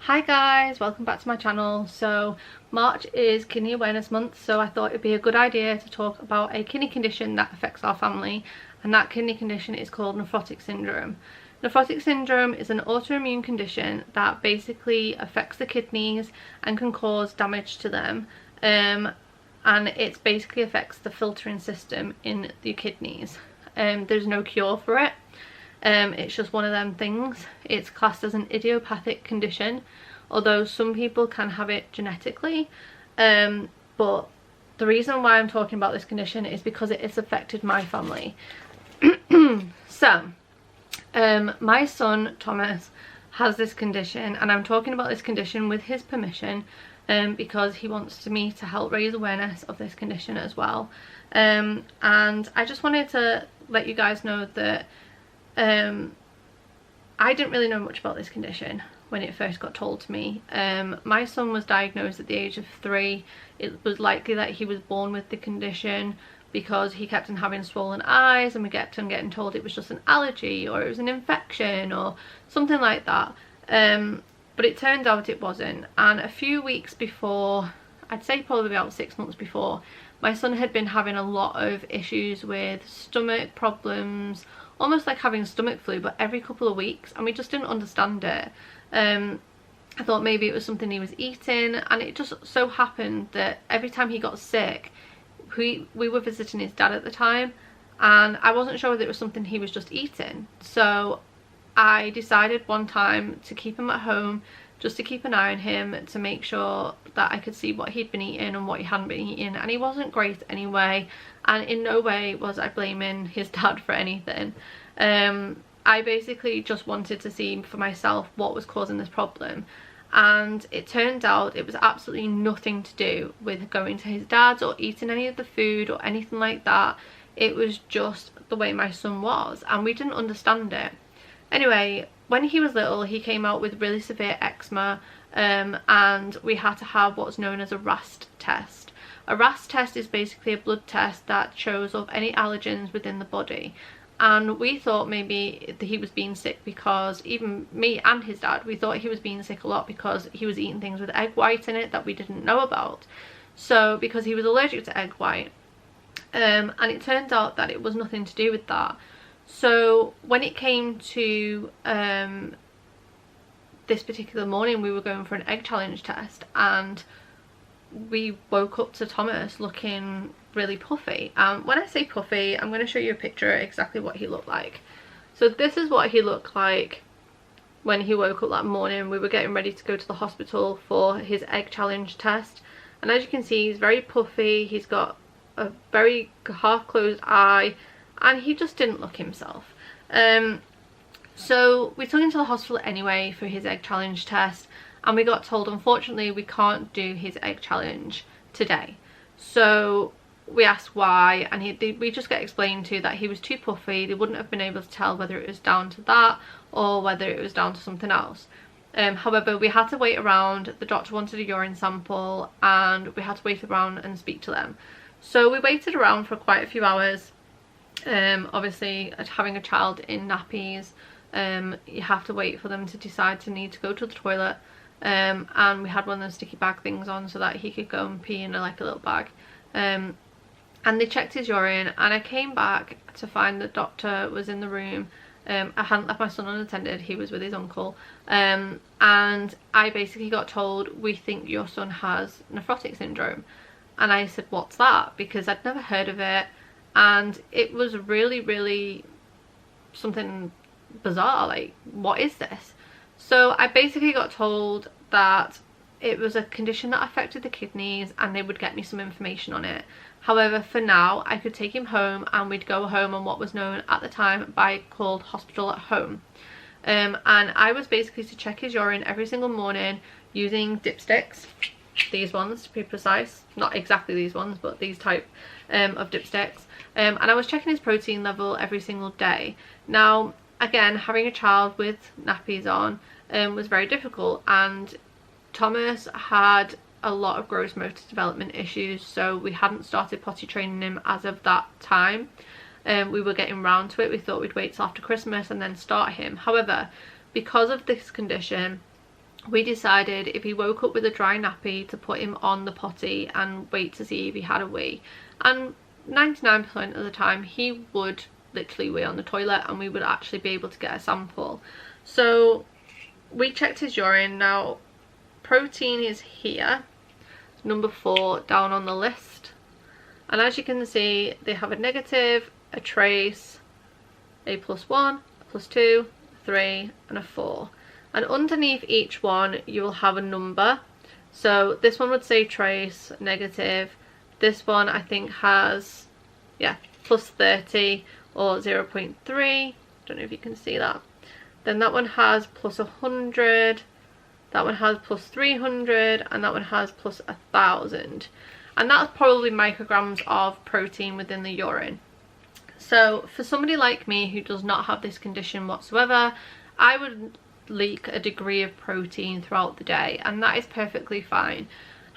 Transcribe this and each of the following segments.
Hi guys, welcome back to my channel. So March is Kidney Awareness Month, so I thought it'd be a good idea to talk about a kidney condition that affects our family, and that kidney condition is called nephrotic syndrome. Nephrotic syndrome is an autoimmune condition that basically affects the kidneys and can cause damage to them, and it basically affects the filtering system in the kidneys. There's no cure for it. It's just one of them things. It's classed as an idiopathic condition, although some people can have it genetically, but the reason why I'm talking about this condition is because it has affected my family. So my son Thomas has this condition, and I'm talking about this condition with his permission, because he wants me to help raise awareness of this condition as well. And I just wanted to let you guys know that I didn't really know much about this condition when it first got told to me. My son was diagnosed at the age of 3. It was likely that he was born with the condition because he kept on having swollen eyes, and we kept on getting told it was just an allergy or it was an infection or something like that. But it turned out it wasn't, and a few weeks before, I'd say probably about 6 months before, my son had been having a lot of issues with stomach problems, almost like having stomach flu, but every couple of weeks, and we just didn't understand it. I thought maybe it was something he was eating, and it just so happened that every time he got sick, we were visiting his dad at the time, and I wasn't sure whether it was something he was just eating. So I decided one time to keep him at home, just to keep an eye on him, to make sure that I could see what he'd been eating and what he hadn't been eating, and he wasn't great anyway, and in no way was I blaming his dad for anything. I basically just wanted to see for myself what was causing this problem, and it turned out it was absolutely nothing to do with going to his dad's or eating any of the food or anything like that. It was just the way my son was, and we didn't understand it. Anyway, when he was little, he came out with really severe eczema, and we had to have what's known as a RAST test. A RAST test is basically a blood test that shows of any allergens within the body, and we thought maybe that he was being sick because, even me and his dad, we thought he was being sick a lot because he was eating things with egg white in it that we didn't know about. So because he was allergic to egg white, and it turned out that it was nothing to do with that. So when it came to this particular morning, we were going for an egg challenge test, and we woke up to Thomas looking really puffy. When I say puffy, I'm going to show you a picture of exactly what he looked like. So this is what he looked like when he woke up that morning. We were getting ready to go to the hospital for his egg challenge test, and as you can see, he's very puffy. He's got a very half closed eye, and he just didn't look himself. So we took him to the hospital anyway for his egg challenge test, and we got told unfortunately we can't do his egg challenge today. So we asked why, and we just get explained to that he was too puffy. They wouldn't have been able to tell whether it was down to that or whether it was down to something else. However, we had to wait around. The doctor wanted a urine sample, and we had to wait around and speak to them. So we waited around for quite a few hours. Obviously, having a child in nappies, you have to wait for them to decide to need to go to the toilet, and we had one of those sticky bag things on so that he could go and pee in like a little bag, and they checked his urine, and I came back to find the doctor was in the room. I hadn't left my son unattended, he was with his uncle, and I basically got told, we think your son has nephrotic syndrome. And I said, what's that? Because I'd never heard of it, and it was really something bizarre. Like, what is this? So I basically got told that it was a condition that affected the kidneys, and they would get me some information on it. However, for now, I could take him home, and we'd go home on what was known at the time by called hospital at home. And I was basically to check his urine every single morning using dipsticks. These ones, to be precise, not exactly these ones, but these type of dipsticks, and I was checking his protein level every single day. Now again, having a child with nappies on was very difficult, and Thomas had a lot of gross motor development issues, so we hadn't started potty training him as of that time. We were getting round to it. We thought we'd wait till after Christmas and then start him. However, because of this condition, we decided if he woke up with a dry nappy to put him on the potty and wait to see if he had a wee, and 99% of the time he would literally wee on the toilet and we would actually be able to get a sample. So we checked his urine. Now protein is here, number 4 down on the list, and as you can see they have a negative, a trace, a +1, +2, 3 and a 4, and underneath each one you will have a number. So this one would say trace, negative. This one I think has, yeah, +30 or 0.3, don't know if you can see that. Then that one has +100, that one has +300, and that one has +1000, and that's probably micrograms of protein within the urine. So for somebody like me who does not have this condition whatsoever, I would leak a degree of protein throughout the day, and that is perfectly fine.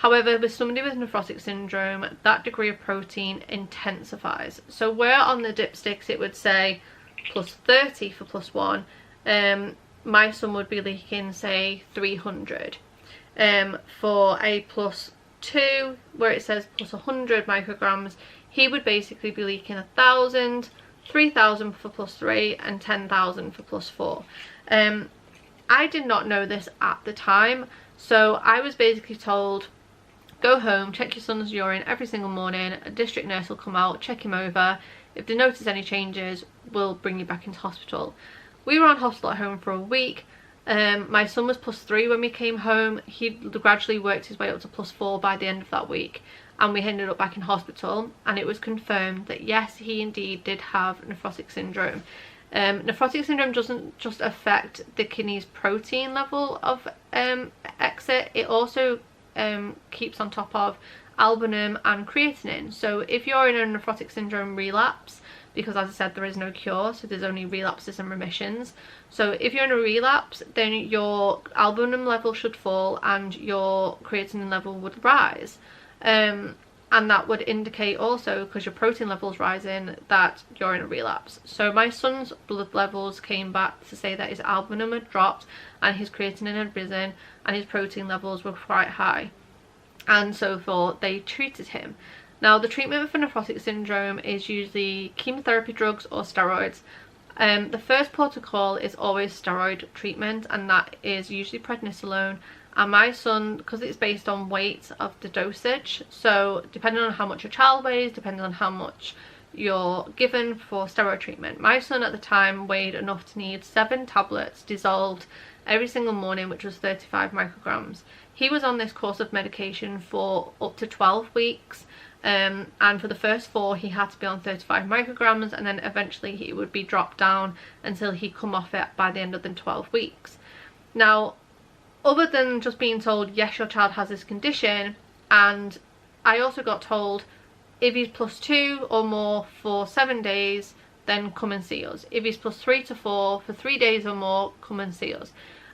However, with somebody with nephrotic syndrome, that degree of protein intensifies. So where on the dipsticks it would say +30 for +1, my son would be leaking, say, 300. For a +2, where it says +100 micrograms, he would basically be leaking 1,000, 3,000 for +3, and 10,000 for +4. I did not know this at the time, so I was basically told, go home, check your son's urine every single morning, a district nurse will come out, check him over. If they notice any changes, we'll bring you back into hospital. We were on hospital at home for a week. My son was +3 when we came home. He gradually worked his way up to +4 by the end of that week, and we ended up back in hospital, and it was confirmed that yes, he indeed did have nephrotic syndrome. Nephrotic syndrome doesn't just affect the kidney's protein level of exit, it also keeps on top of albumin and creatinine. So if you're in a nephrotic syndrome relapse, because as I said there is no cure, so there's only relapses and remissions, so if you're in a relapse then your albumin level should fall and your creatinine level would rise, and that would indicate also, because your protein levels rising, that you're in a relapse. So my son's blood levels came back to say that his albumin had dropped and his creatinine had risen and his protein levels were quite high, and so forth. They treated him. Now the treatment for nephrotic syndrome is usually chemotherapy drugs or steroids. The first protocol is always steroid treatment, and that is usually prednisolone. And my son, because it's based on weight of the dosage, so depending on how much your child weighs, depending on how much you're given for steroid treatment, my son at the time weighed enough to need 7 tablets dissolved every single morning, which was 35 micrograms. He was on this course of medication for up to 12 weeks, and for the first 4 he had to be on 35 micrograms, and then eventually he would be dropped down until he'd come off it by the end of the 12 weeks. Now, other than just being told, yes, your child has this condition, and I also got told if he's +2 or more for 7 days, then come and see us. If he's +3 to 4 for 3 days or more, come and see us.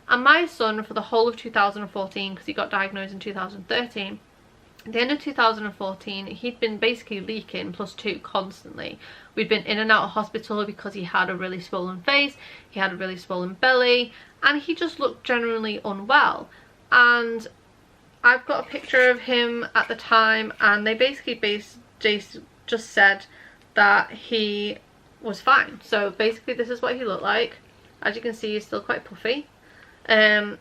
And my son, for the whole of 2014, because he got diagnosed in 2013, at the end of 2014 he'd been basically leaking +2 constantly. We'd been in and out of hospital because he had a really swollen face, he had a really swollen belly, and he just looked generally unwell. And I've got a picture of him at the time, and they basically just said that he was fine. So basically this is what he looked like. As you can see, he's still quite puffy, and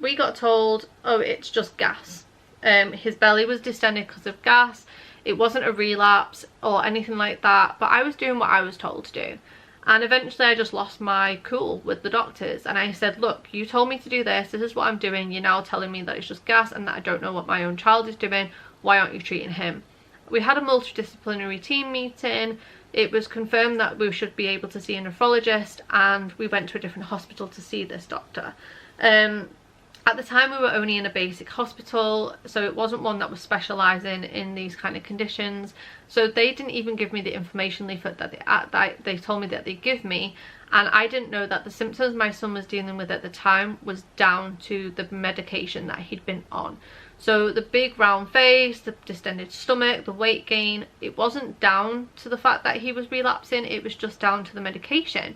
we got told, oh, it's just gas. His belly was distended because of gas. It wasn't a relapse or anything like that, but I was doing what I was told to do. And eventually I just lost my cool with the doctors, and I said, look, you told me to do this, this is what I'm doing, you're now telling me that it's just gas and that I don't know what my own child is doing, why aren't you treating him? We had a multidisciplinary team meeting. It was confirmed that we should be able to see a nephrologist, and we went to a different hospital to see this doctor. At the time we were only in a basic hospital, so it wasn't one that was specialising in these kind of conditions, so they didn't even give me the information leaflet that they told me that they'd give me, and I didn't know that the symptoms my son was dealing with at the time was down to the medication that he'd been on. So the big round face, the distended stomach, the weight gain, it wasn't down to the fact that he was relapsing, it was just down to the medication,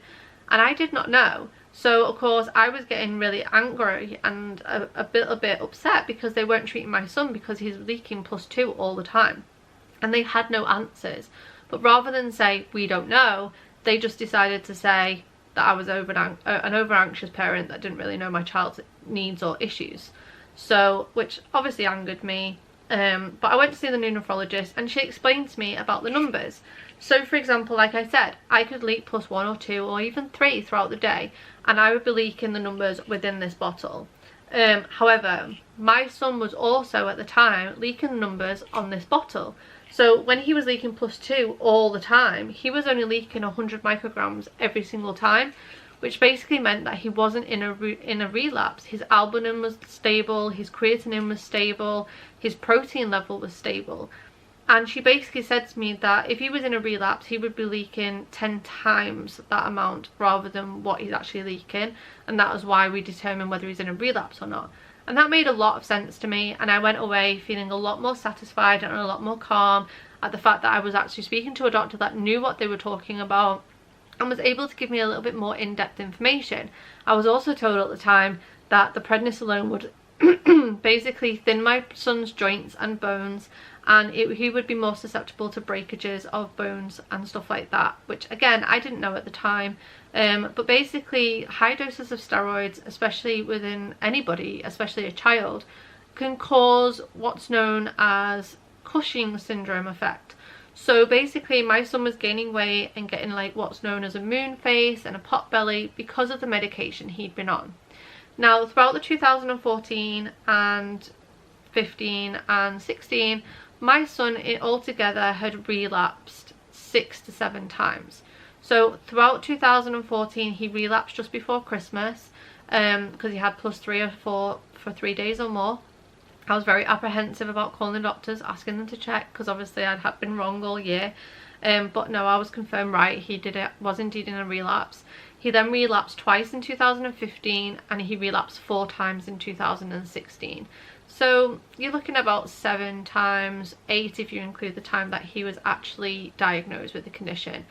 and I did not know. So of course I was getting really angry and a bit upset because they weren't treating my son because he's leaking +2 all the time, and they had no answers. But rather than say we don't know, they just decided to say that I was an over anxious parent that didn't really know my child's needs or issues. So, which obviously angered me. But I went to see the new nephrologist, and she explained to me about the numbers. So for example, like I said, I could leak +1 or 2 or even 3 throughout the day, and I would be leaking the numbers within this bottle. However, my son was also at the time leaking numbers on this bottle. So when he was leaking +2 all the time, he was only leaking 100 micrograms every single time, which basically meant that he wasn't in a relapse. His albumin was stable, his creatinine was stable, his protein level was stable. And she basically said to me that if he was in a relapse, he would be leaking 10 times that amount rather than what he's actually leaking, and that was why we determined whether he's in a relapse or not. And that made a lot of sense to me, and I went away feeling a lot more satisfied and a lot more calm at the fact that I was actually speaking to a doctor that knew what they were talking about and was able to give me a little bit more in-depth information. I was also told at the time that the prednisolone would basically thin my son's joints and bones, and he would be more susceptible to breakages of bones and stuff like that, which again I didn't know at the time. But basically high doses of steroids, especially within anybody, especially a child, can cause what's known as Cushing's syndrome effect. So basically my son was gaining weight and getting like what's known as a moon face and a pot belly because of the medication he'd been on. Now throughout the 2014 and 15 and 16, my son altogether had relapsed 6 to 7 times. So throughout 2014 he relapsed just before Christmas because he had +3 or 4 for 3 days or more. I was very apprehensive about calling the doctors, asking them to check, because obviously I had been wrong all year. But no, I was confirmed right, was indeed in a relapse. He then relapsed twice in 2015 and he relapsed 4 times in 2016. So you're looking at about 7 times, 8 if you include the time that he was actually diagnosed with the condition.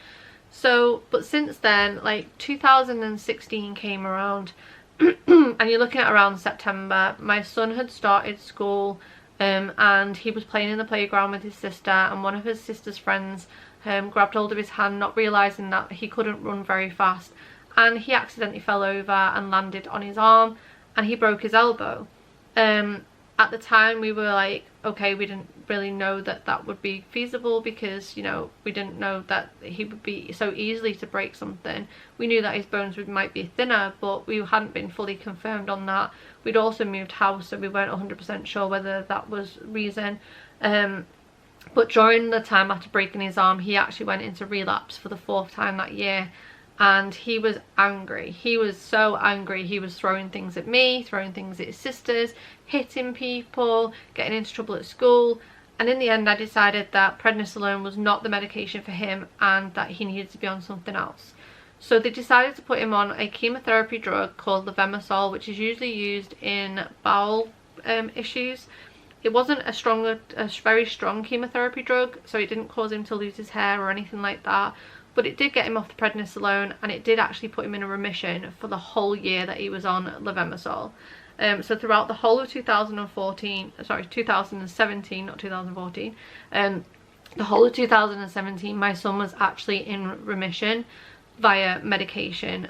So, but since then, like 2016 came around, and you're looking at around September, my son had started school, and he was playing in the playground with his sister, and one of his sister's friends grabbed hold of his hand, not realising that he couldn't run very fast, and he accidentally fell over and landed on his arm, and he broke his elbow. At the time we were like, okay, we didn't really know that that would be feasible because, you know, we didn't know that he would be so easily to break something. We knew that his bones might be thinner, but we hadn't been fully confirmed on that. We'd also moved house, so we weren't 100% sure whether that was reason. But during the time after breaking his arm, he actually went into relapse for the 4th time that year. And he was angry. He was so angry. He was throwing things at me, throwing things at his sisters, hitting people, getting into trouble at school. And in the end I decided that prednisolone was not the medication for him and that he needed to be on something else. So they decided to put him on a chemotherapy drug called levemosol, which is usually used in bowel issues. It wasn't a very strong chemotherapy drug, so it didn't cause him to lose his hair or anything like that. But it did get him off the prednisolone, and it did actually put him in a remission for the whole year that he was on levemosol. So throughout the whole of 2017, not 2014, the whole of 2017, my son was actually in remission via medication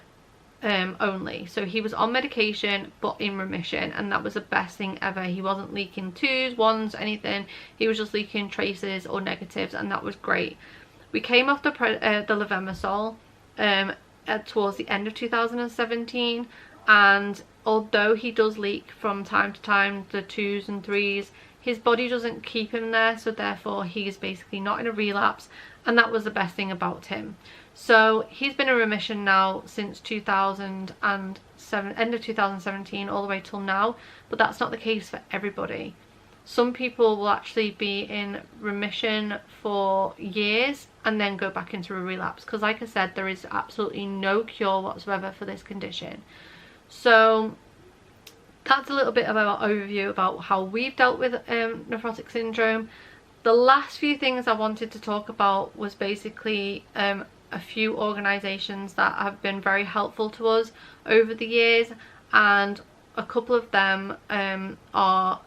only. So he was on medication but in remission, and that was the best thing ever. He wasn't leaking 2s, 1s, anything. He was just leaking traces or negatives, and that was great. We came off the levemosol towards the end of 2017, and although he does leak from time to time, the 2s and 3s, his body doesn't keep him there, so therefore he's basically not in a relapse, and that was the best thing about him. So he's been in remission now since 2007, end of 2017 all the way till now, but that's not the case for everybody. Some people will actually be in remission for years and then go back into a relapse, because like I said, there is absolutely no cure whatsoever for this condition. So that's a little bit of our overview about how we've dealt with nephrotic syndrome. The last few things I wanted to talk about was basically a few organisations that have been very helpful to us over the years, and a couple of them are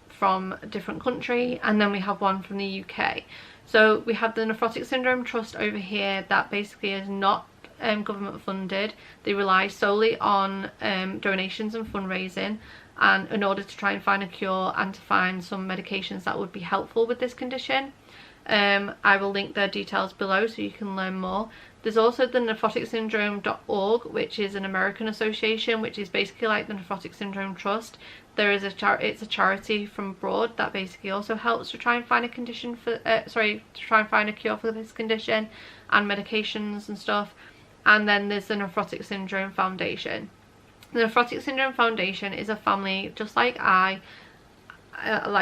from a different country, and then we have one from the UK. So we have the Nephrotic Syndrome Trust over here that basically is not government funded. They rely solely on donations and fundraising, and in order to try and find a cure and to find some medications that would be helpful with this condition. I will link their details below so you can learn more. There's also the NEPHROTICSYndrome.org, which is an American association, which is basically like the Nephrotic Syndrome Trust. There is it's a charity from abroad that basically also helps to try and find a condition for to try and find a cure for this condition and medications and stuff. And then there's the Nephrotic Syndrome Foundation. The Nephrotic Syndrome Foundation is a family just like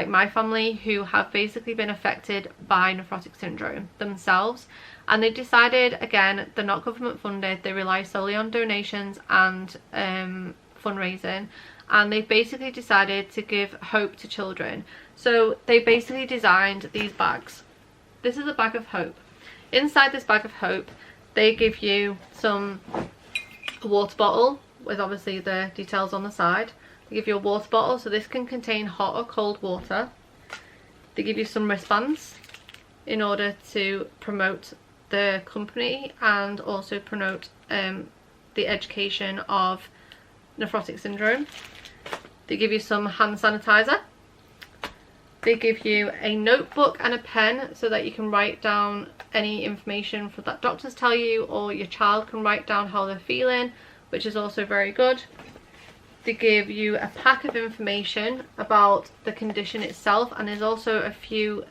my family, who have basically been affected by nephrotic syndrome themselves, and they decided, again, they're not government funded, they rely solely on donations and fundraising, and they basically decided to give hope to children. So they basically designed these bags. This is a bag of hope. Inside this bag of hope they give you a water bottle with obviously the details on the side. They give you a water bottle, so this can contain hot or cold water. They give you some wristbands in order to promote the company and also promote the education of nephrotic syndrome. They give you some hand sanitizer. They give you a notebook and a pen so that you can write down any information that doctors tell you, or your child can write down how they're feeling, which is also very good. They give you a pack of information about the condition itself, and there's also a few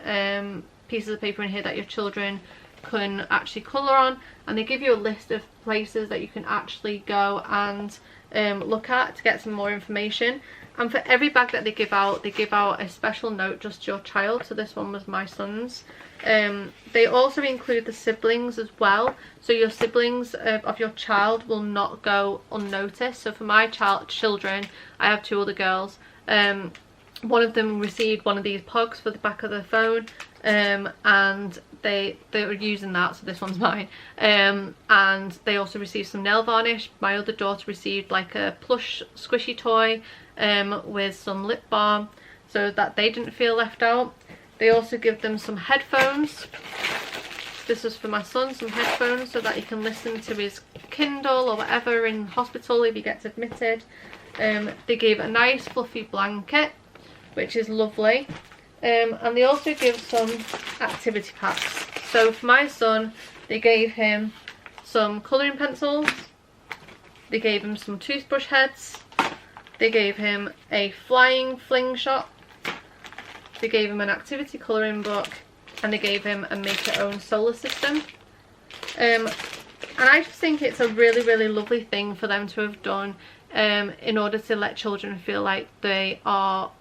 pieces of paper in here that your children can actually colour on, and they give you a list of places that you can actually go and look at to get some more information. And for every bag that they give out a special note just to your child. So this one was my son's. They also include the siblings as well, so your siblings of your child will not go unnoticed. So for my children, I have two other girls, one of them received one of these pogs for the back of their phone, and they were using that, so this one's mine, and they also received some nail varnish. My other daughter received like a plush squishy toy with some lip balm so that they didn't feel left out. They also give them some headphones. This was for my son, some headphones so that he can listen to his Kindle or whatever in hospital if he gets admitted. They gave a nice fluffy blanket, which is lovely, and they also give some activity packs. So for my son, they gave him some colouring pencils, they gave him some toothbrush heads, they gave him a flying fling shot, they gave him an activity colouring book, and they gave him a make your own solar system. And I just think it's a really lovely thing for them to have done, in order to let children feel like they are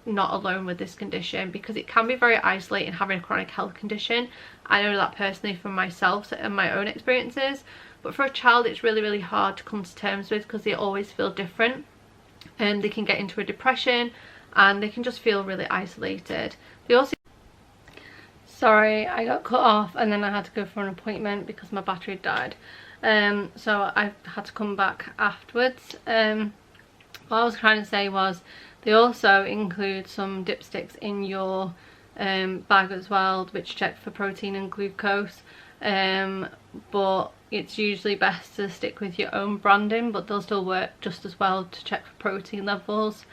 not alone with this condition, because it can be very isolating having a chronic health condition. I know that personally from myself and my own experiences, but for a child it's really hard to come to terms with, because they always feel different, and they can get into a depression and they can just feel really isolated. They also, sorry, I got cut off and then I had to go for an appointment because my battery died, so I had to come back afterwards. What I was trying to say was they also include some dipsticks in your bag as well, which check for protein and glucose, but it's usually best to stick with your own branding, but they'll still work just as well to check for protein levels.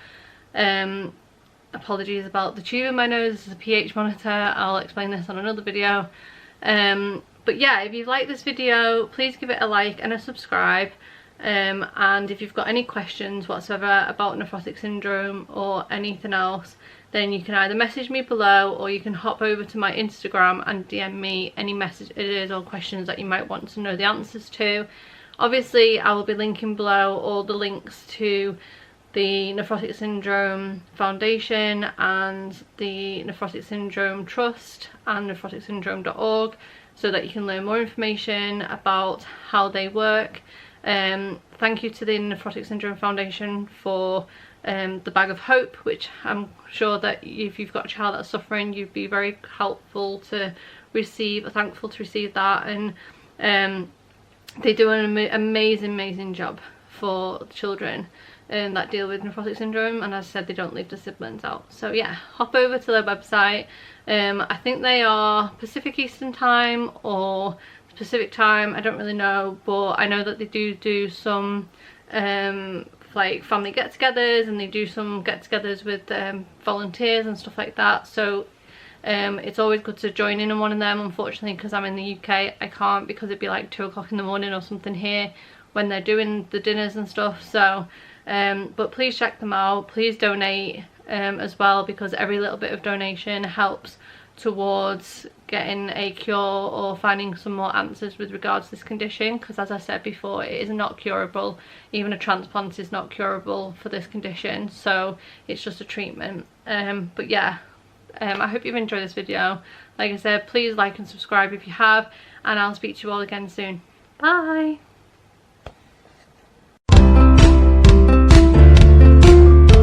Apologies about the tube in my nose, this is a pH monitor, I'll explain this on another video. But yeah, if you've liked this video, please give it a like and a subscribe. And if you've got any questions whatsoever about nephrotic syndrome or anything else, then you can either message me below, or you can hop over to my Instagram and DM me any messages or questions that you might want to know the answers to. Obviously I will be linking below all the links to the Nephrotic Syndrome Foundation and the Nephrotic Syndrome Trust and NEPHROTICSYndrome.org, so that you can learn more information about how they work. Thank you to the Nephrotic Syndrome Foundation for the bag of hope, which I'm sure that if you've got a child that's suffering, you'd be very thankful to receive that. And They do an amazing job for children that deal with nephrotic syndrome, and as I said, they don't leave the siblings out. So yeah, hop over to their website. I think they are Pacific Eastern Time or Pacific Time, I don't really know, but I know that they do some like family get-togethers, and they do some get-togethers with volunteers and stuff like that. So it's always good to join in on one of them. Unfortunately, because I'm in the UK, I can't, because it'd be like 2 o'clock in the morning or something here when they're doing the dinners and stuff. So but please check them out, please donate as well, because every little bit of donation helps towards getting a cure or finding some more answers with regards to this condition, because as I said before, it is not curable. Even a transplant is not curable for this condition, so it's just a treatment. But yeah, I hope you've enjoyed this video. Like I said, please like and subscribe if you have, and I'll speak to you all again soon. Bye.